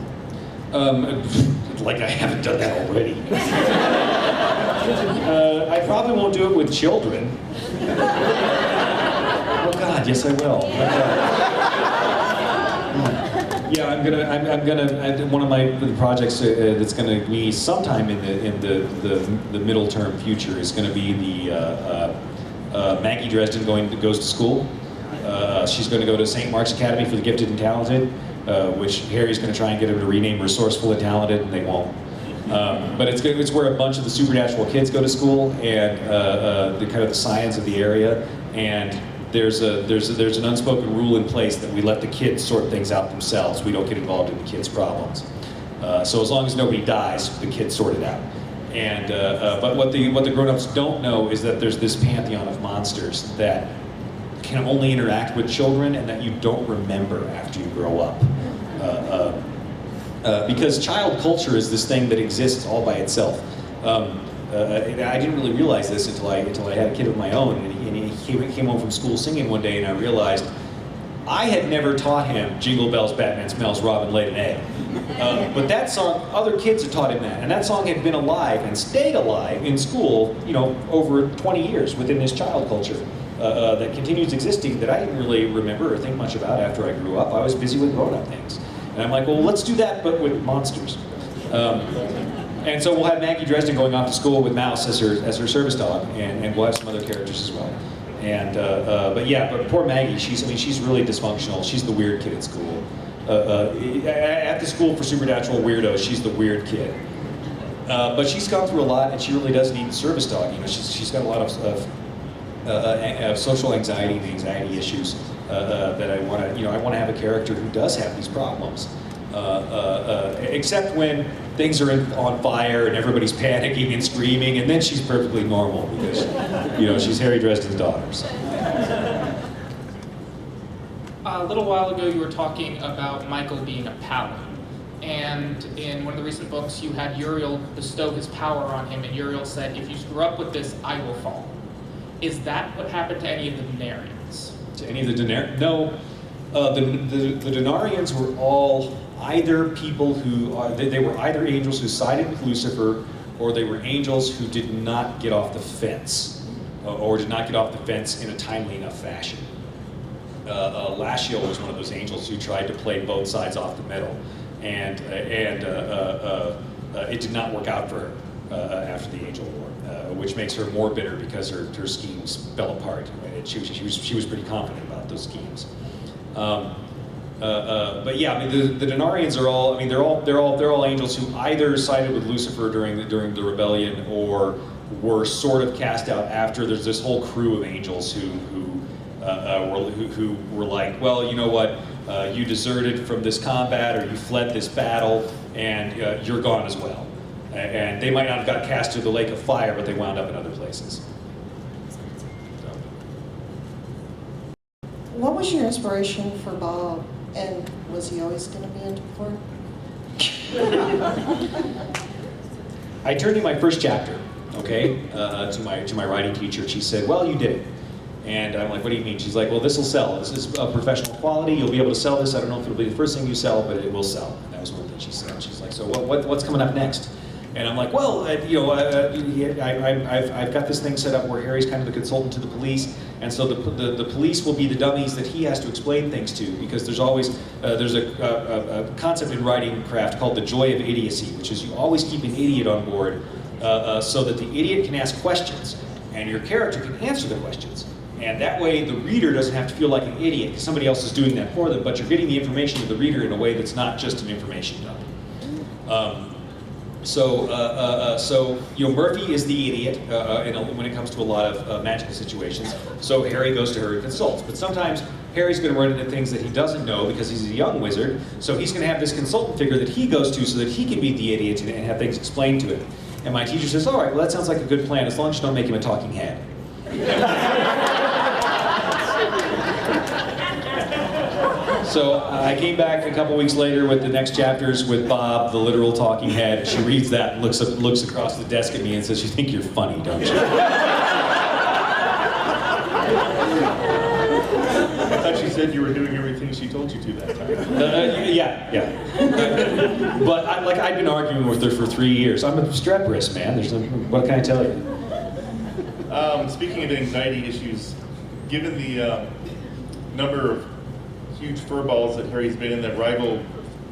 Like I haven't done that already. I probably won't do it with children. Oh God, yes I will. Yeah, I'm gonna. One of the projects that's gonna be sometime in the middle term future is gonna be the Maggie Dresden goes to school. She's going to go to St. Mark's Academy for the Gifted and Talented, which Harry's going to try and get him to rename Resourceful and Talented, and they won't. But it's where a bunch of the supernatural kids go to school, and the kind of the science of the area. And there's an unspoken rule in place that we let the kids sort things out themselves. We don't get involved in the kids' problems. So as long as nobody dies, the kids sort it out. And but what the grown-ups don't know is that there's this pantheon of monsters that can only interact with children and that you don't remember after you grow up. Because child culture is this thing that exists all by itself. I didn't really realize this until I had a kid of my own, and he came home from school singing one day, and I realized I had never taught him Jingle Bells, Batman Smells, Robin Laid an Egg. But that song, other kids had taught him that, and that song had been alive and stayed alive in school, over 20 years within this child culture that continues existing that I didn't really remember or think much about after I grew up. I was busy with grown-up things. And I'm like, well, let's do that, but with monsters. And so we'll have Maggie Dresden going off to school with Mouse as her service dog, and we'll have some other characters as well. And but poor Maggie, she's really dysfunctional. She's the weird kid at school. At the school for supernatural weirdos, she's the weird kid. But she's gone through a lot, and she really does need a service dog. She's got a lot of social anxiety and anxiety issues that I want to have a character who does have these problems. Except when things are on fire and everybody's panicking and screaming, and then she's perfectly normal because she's Harry Dresden's daughter. So. A little while ago, you were talking about Michael being a paladin, and in one of the recent books, you had Uriel bestow his power on him, and Uriel said, "If you screw up with this, I will fall." Is that what happened to any of the Denarians? To any of the Denarians? No. The Denarians were all either people who, they were either angels who sided with Lucifer, or they were angels who did not get off the fence, or did not get off the fence in a timely enough fashion. Lashiel was one of those angels who tried to play both sides off the middle, and it did not work out for her after the Angel War, which makes her more bitter because her schemes fell apart. And she was pretty confident about those schemes. But yeah, the Denarians are all. They're all angels who either sided with Lucifer during the rebellion, or were sort of cast out after. There's this whole crew of angels who were like, well, you know what? You deserted from this combat, or you fled this battle, and you're gone as well. And they might not have got cast to the lake of fire, but they wound up in other places. What was your inspiration for Bob, and was he always going to be into porn? I turned in my first chapter, okay, to my writing teacher. She said, "Well, you did it." And I'm like, "What do you mean?" She's like, "Well, this will sell. This is a professional quality. You'll be able to sell this. I don't know if it'll be the first thing you sell, but it will sell." And that was one thing she said. She's like, "So what's coming up next?" And I'm like, well, I've got this thing set up where Harry's kind of the consultant to the police, and so the police will be the dummies that he has to explain things to, because there's always there's a concept in writing craft called the joy of idiocy, which is you always keep an idiot on board so that the idiot can ask questions and your character can answer the questions. And that way the reader doesn't have to feel like an idiot because somebody else is doing that for them, but you're getting the information to the reader in a way that's not just an information dump. So Murphy is the idiot when it comes to a lot of magical situations. So Harry goes to her and consults. But sometimes Harry's going to run into things that he doesn't know because he's a young wizard. So he's going to have this consultant figure that he goes to so that he can be the idiot and have things explained to him. And my teacher says, all right, well, that sounds like a good plan as long as you don't make him a talking head. So I came back a couple weeks later with the next chapters with Bob, the literal talking head. She reads that and looks across the desk at me and says, you think you're funny, don't you? I thought she said you were doing everything she told you to that time. Yeah. But I've been arguing with her for 3 years. I'm obstreperous, man. What can I tell you? Speaking of anxiety issues, given the number of huge furballs that Harry's been in that rival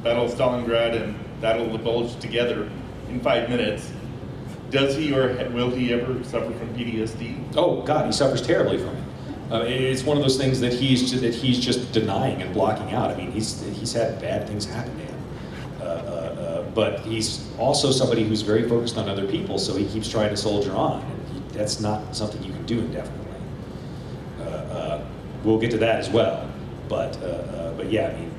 Battle of Stalingrad and Battle of the Bulge together in 5 minutes, does he or will he ever suffer from PTSD? Oh God, he suffers terribly from it. It's one of those things that he's just denying and blocking out. I mean, he's had bad things happen to him, but he's also somebody who's very focused on other people, so he keeps trying to soldier on. And that's not something you can do indefinitely. We'll get to that as well. But yeah, I mean,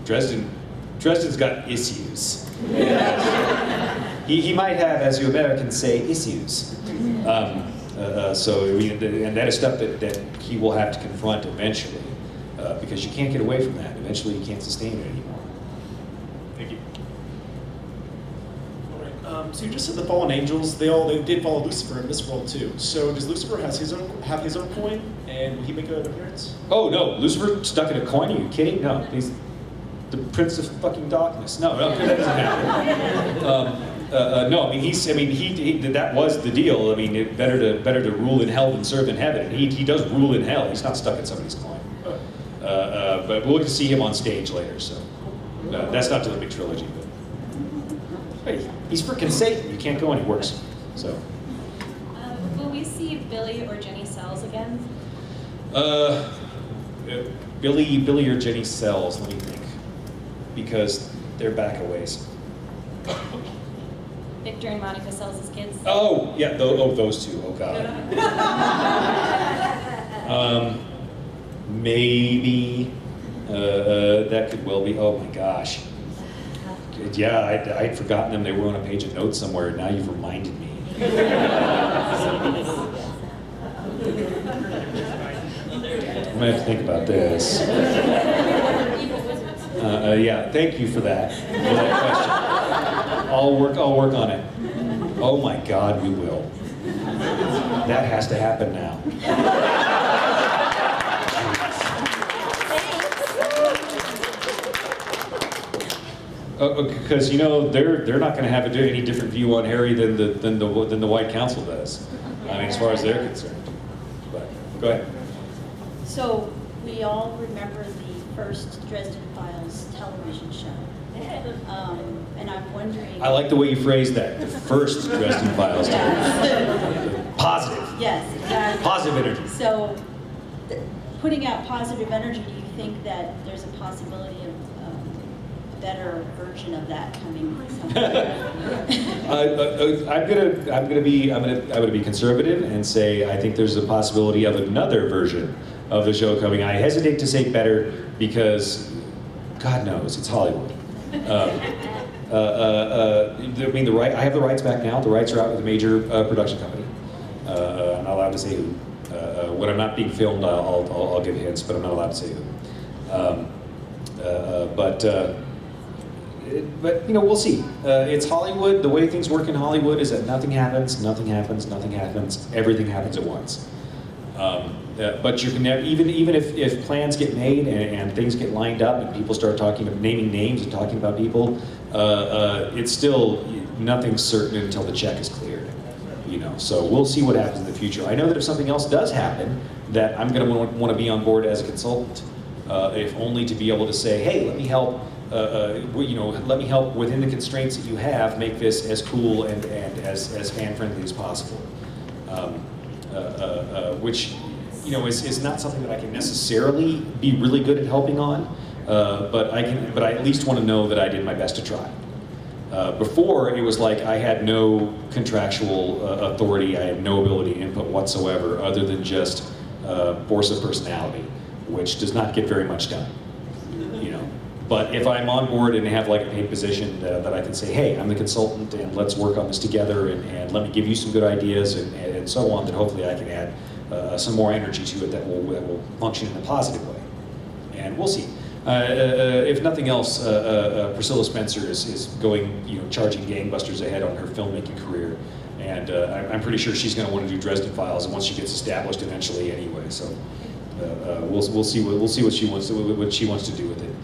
Dresden's got issues. He might have, as you Americans say, issues. And that is stuff that he will have to confront eventually, because you can't get away from that. Eventually, you can't sustain it anymore. Thank you. All right. So you just said the fallen angels. They did follow Lucifer in this world too. So does Lucifer have his own coin, and will he make an appearance? Oh no, Lucifer stuck in a coin? Are you kidding? No, he's the Prince of fucking Darkness. No, that doesn't happen. No, I mean that was the deal. I mean, better to rule in hell than serve in heaven. And he does rule in hell. He's not stuck in somebody's coin. But we'll get to see him on stage later. So that's not to the big trilogy. But hey, he's freaking Satan. You can't go anywhere worse. So. Will we see Billy or Jenny Sells again? Billy or Jenny Sells. Let me think, because they're back a ways. Victor and Monica Sells' kids? Oh, yeah, those two. Oh, God. Maybe. That could well be. Oh, my gosh. Yeah, I'd forgotten them. They were on a page of notes somewhere. Now you've reminded me. I'm going to have to think about this. Yeah, thank you for that question. I'll work on it. Oh my God, we will. That has to happen now. Because they're not going to have any different view on Harry than the White Council does. I mean, as far as they're concerned. But go ahead. So we all remember the first Dresden Files television show. And I'm wondering... I like the way you phrased that. The first Dresden Files television. Positive. Yes, exactly. Positive energy. So putting out positive energy, do you think that there's a possibility of a better version of that coming sometime? I'm gonna be conservative and say I think there's a possibility of another version of the show coming. I hesitate to say better because God knows it's Hollywood. I mean, I have the rights back now. The rights are out with a major production company. I'm not allowed to say who. When I'm not being filmed, I'll give hints, but I'm not allowed to say who. But we'll see. It's Hollywood. The way things work in Hollywood is that nothing happens, everything happens at once. But you can never, even if plans get made and things get lined up and people start naming names and talking about people, it's still nothing's certain until the check is cleared. You know, so we'll see what happens in the future. I know that if something else does happen, that I'm going to want to be on board as a consultant, if only to be able to say, hey, let me help. You know, let me help within the constraints that you have, make this as cool and as fan friendly as possible. Which, you know, is not something that I can necessarily be really good at helping on, but I at least want to know that I did my best to try. Before, it was like I had no contractual authority, I had no ability to input whatsoever other than just force of personality, which does not get very much done, you know. But if I'm on board and have like a paid position that I can say, hey, I'm the consultant and let's work on this together and let me give you some good ideas and so on, then hopefully I can add some more energy to it that will function in a positive way. And we'll see. If nothing else, Priscilla Spencer is going, you know, charging gangbusters ahead on her filmmaking career, and I'm pretty sure she's going to want to do Dresden Files, and once she gets established, eventually, anyway. So we'll see what she wants to do with it.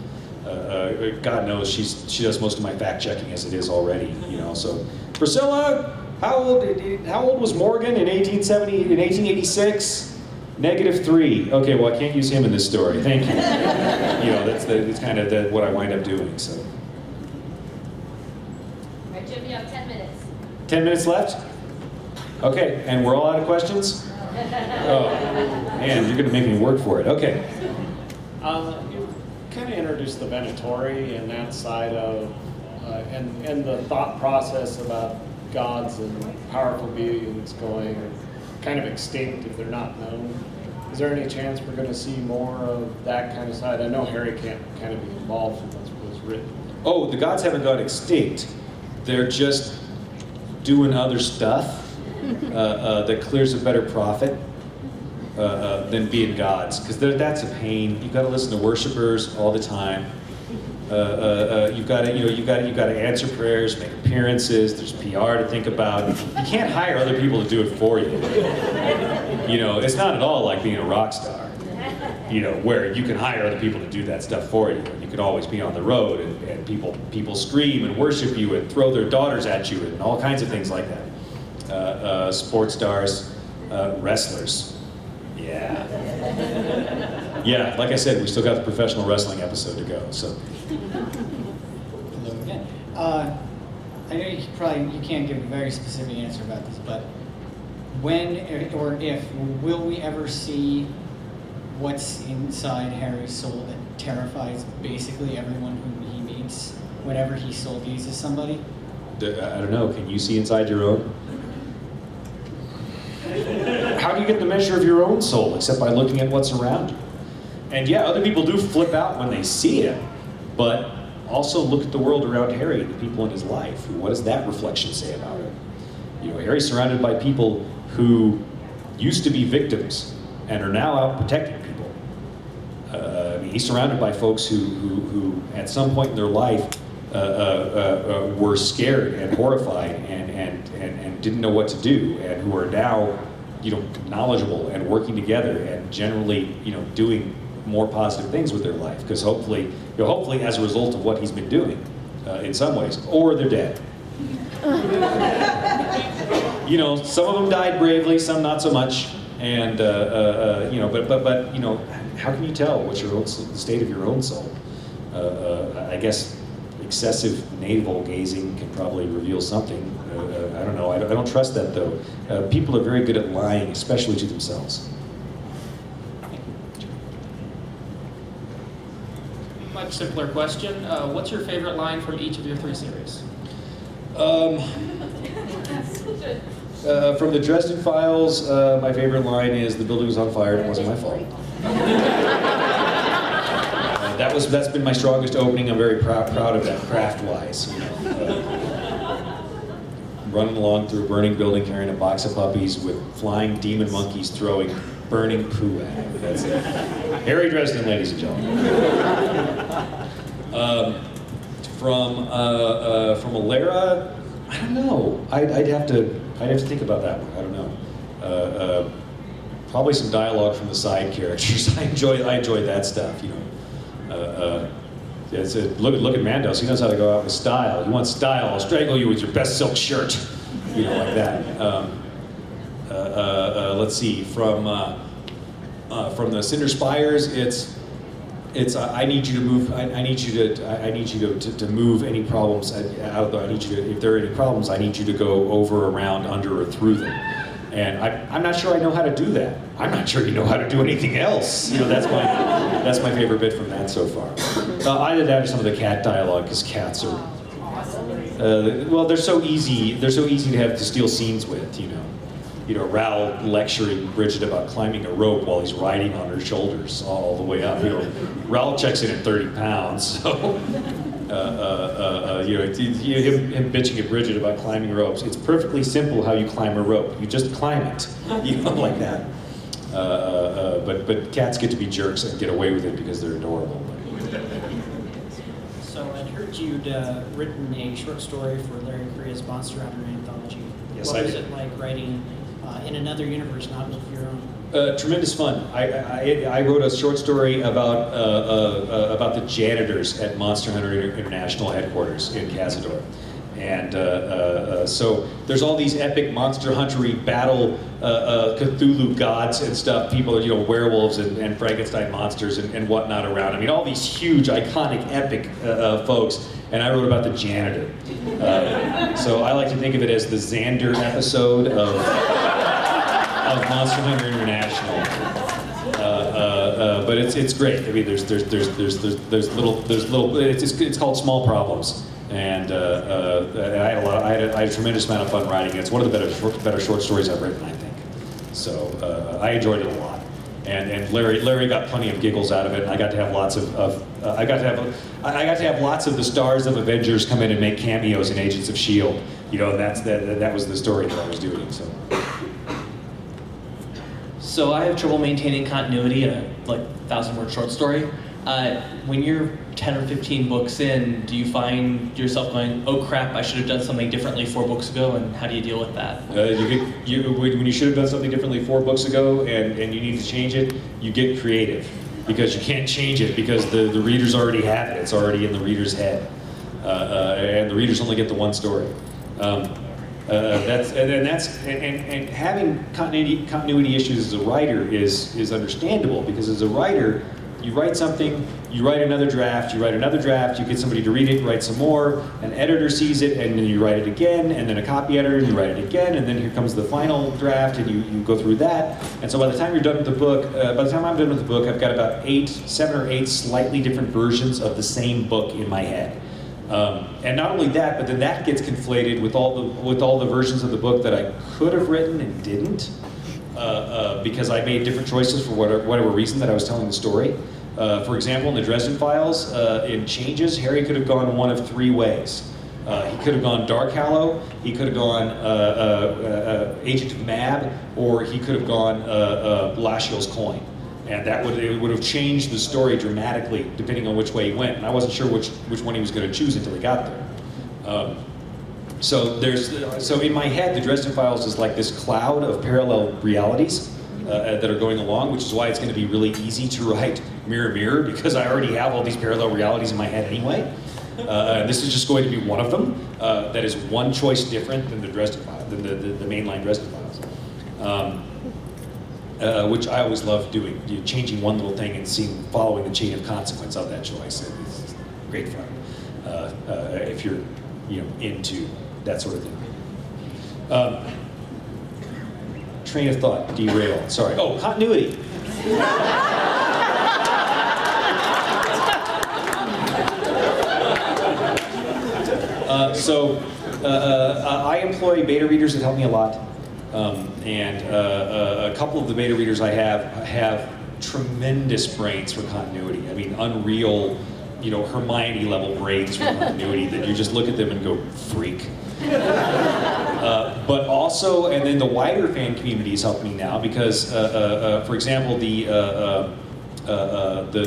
God knows she does most of my fact checking as it is already, you know. So Priscilla, how old was Morgan in 1886? -3. Okay, well, I can't use him in this story. Thank you. You know, that's kind of what I wind up doing. So. All right, Jim, you have 10 minutes. 10 minutes left? Okay, and we're all out of questions? Oh, man, you're going to make me work for it. Okay. You kind of introduced the Venatori and that side of, and the thought process about gods and powerful beings going kind of extinct if they're not known. Is there any chance we're going to see more of that kind of side? I know Harry can't kind of be involved in what's written. Oh, the gods haven't gone extinct. They're just doing other stuff that clears a better profit than being gods, because that's a pain. You've got to listen to worshipers all the time. You've got to answer prayers, make appearances. There's PR to think about. You can't hire other people to do it for you. You know, it's not at all like being a rock star. You know, where you can hire other people to do that stuff for you. You can always be on the road, and people scream and worship you and throw their daughters at you and all kinds of things like that. Sports stars, wrestlers. Yeah. Yeah, like I said, we still got the professional wrestling episode to go, so. Hello again. I know you can't give a very specific answer about this, but when or if will we ever see what's inside Harry's soul that terrifies basically everyone whom he meets whenever he soul gazes somebody? I don't know, can you see inside your own? How do you get the measure of your own soul except by looking at what's around you? And yeah, other people do flip out when they see it, but also look at the world around Harry, the people in his life. What does that reflection say about it? You know, Harry's surrounded by people who used to be victims and are now out protecting people. I mean, he's surrounded by folks who at some point in their life were scared and horrified and didn't know what to do, and who are now, you know, knowledgeable and working together and generally, you know, doing more positive things with their life, because hopefully as a result of what he's been doing, in some ways, or they're dead. You know, some of them died bravely, some not so much, and you know, but you know, how can you tell what's the state of your own soul? I guess excessive navel gazing can probably reveal something. I don't know. I don't trust that though. People are very good at lying, especially to themselves. Much simpler question. What's your favorite line from each of your 3 series? From the Dresden Files, my favorite line is, "The building was on fire and it wasn't my fault." That's been my strongest opening. I'm very proud of that, craft-wise. You know, running along through a burning building carrying a box of puppies with flying demon monkeys throwing burning poo at him. That's it. Harry Dresden, ladies and gentlemen. From Alara, I don't know. I'd have to think about that one. I don't know. Probably some dialogue from the side characters. I enjoy that stuff. You know. look at Mandos. He knows how to go out with style. You want style? I'll strangle you with your best silk shirt. You know, like that. Let's see. From the Cinder Spires, it's I need you to move. I need you to move any problems out. I need you to, if there are any problems, I need you to go over, around, under, or through them. And I'm not sure I know how to do that. I'm not sure you know how to do anything else. You know, that's my favorite bit from that so far. I did add some of the cat dialogue because cats are well, they're so easy. They're so easy to steal scenes with. You know, Raoul lecturing Bridget about climbing a rope while he's riding on her shoulders all the way up. You know, Raoul checks in at 30 pounds, so you know, him bitching at Bridget about climbing ropes. It's perfectly simple how you climb a rope. You just climb it, you know, like that. But cats get to be jerks and get away with it because they're adorable. So I'd heard you'd written a short story for Larry Correa's Monster Hunter anthology. Yes, what I was did. it like writing in another universe, not with your own? Tremendous fun. I wrote a short story about the janitors at Monster Hunter International headquarters in Cazador. And so there's all these epic monster huntery battle Cthulhu gods and stuff. People are, you know, werewolves and Frankenstein monsters and whatnot around. I mean, all these huge, iconic, epic folks. And I wrote about the janitor. So I like to think of it as the Xander episode of Monster Hunter International. But it's great. I mean, there's little it's called Small Problems. And I had a tremendous amount of fun writing it. It's one of the better short stories I've written, I think. So I enjoyed it a lot. And Larry got plenty of giggles out of it. And I got to have lots of lots of the stars of Avengers come in and make cameos in Agents of S.H.I.E.L.D. You know, that was the story that I was doing. So I have trouble maintaining continuity in a 1,000-word short story. When you're 10 or 15 books in, do you find yourself going, oh crap, I should have done something differently 4 books ago, and how do you deal with that? When you should have done something differently 4 books ago and you need to change it, you get creative. Because you can't change it because the readers already have it. It's already in the reader's head. And the readers only get the one story. And having continuity issues as a writer is understandable, because as a writer, you write something, you write another draft, you get somebody to read it, write some more, an editor sees it, and then you write it again, and then a copy editor, and you write it again, and then here comes the final draft, and you go through that. And so by the time you're done with the book, by the time I'm done with the book, I've got about 7 or 8 slightly different versions of the same book in my head. And not only that, but then that gets conflated with all the versions of the book that I could have written and didn't, because I made different choices for whatever reason that I was telling the story. For example, in the Dresden Files, in Changes, Harry could have gone one of 3 ways. He could have gone Dark Hallow, he could have gone Agent of Mab, or he could have gone Lashiel's Coin. And it would have changed the story dramatically depending on which way he went. And I wasn't sure which one he was going to choose until he got there. So in my head, the Dresden Files is like this cloud of parallel realities that are going along, which is why it's going to be really easy to write Mirror Mirror, because I already have all these parallel realities in my head anyway. This is just going to be one of them. That is one choice different than the Dresden Files, than the mainline Dresden Files. Which I always love doing, changing one little thing and following the chain of consequence of that choice. It's great fun if you're, into that sort of thing. Train of thought derailed. Sorry. Oh, continuity. I employ beta readers that help me a lot. And a couple of the beta readers I have tremendous brains for continuity. I mean, unreal, Hermione level brains for continuity that you just look at them and go, freak. But also, and then the wider fan community has helped me now because, for example, the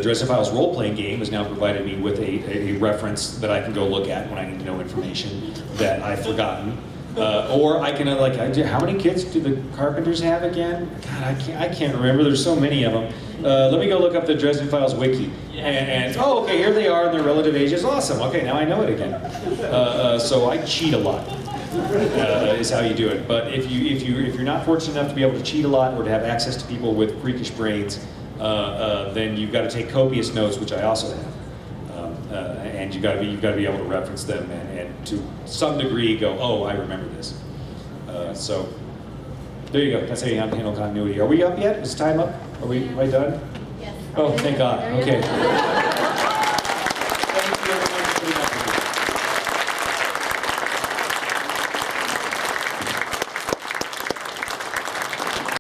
Dresden Files role-playing game has now provided me with a reference that I can go look at when I need to know information that I've forgotten. Or I can like, how many kids do the Carpenters have again? God, I can't remember. There's so many of them. Let me go look up the Dresden Files wiki. And oh, okay, here they are, and their relative ages. Awesome. Okay, now I know it again. So I cheat a lot. Is how you do it. But if you're not fortunate enough to be able to cheat a lot or to have access to people with freakish brains, then you've got to take copious notes, which I also have. And you've got to be able to reference them and to some degree go, oh, I remember this. So there you go. That's how you handle continuity. Are we up yet? Is time up? Are we done? Yes. Oh, thank God. Okay.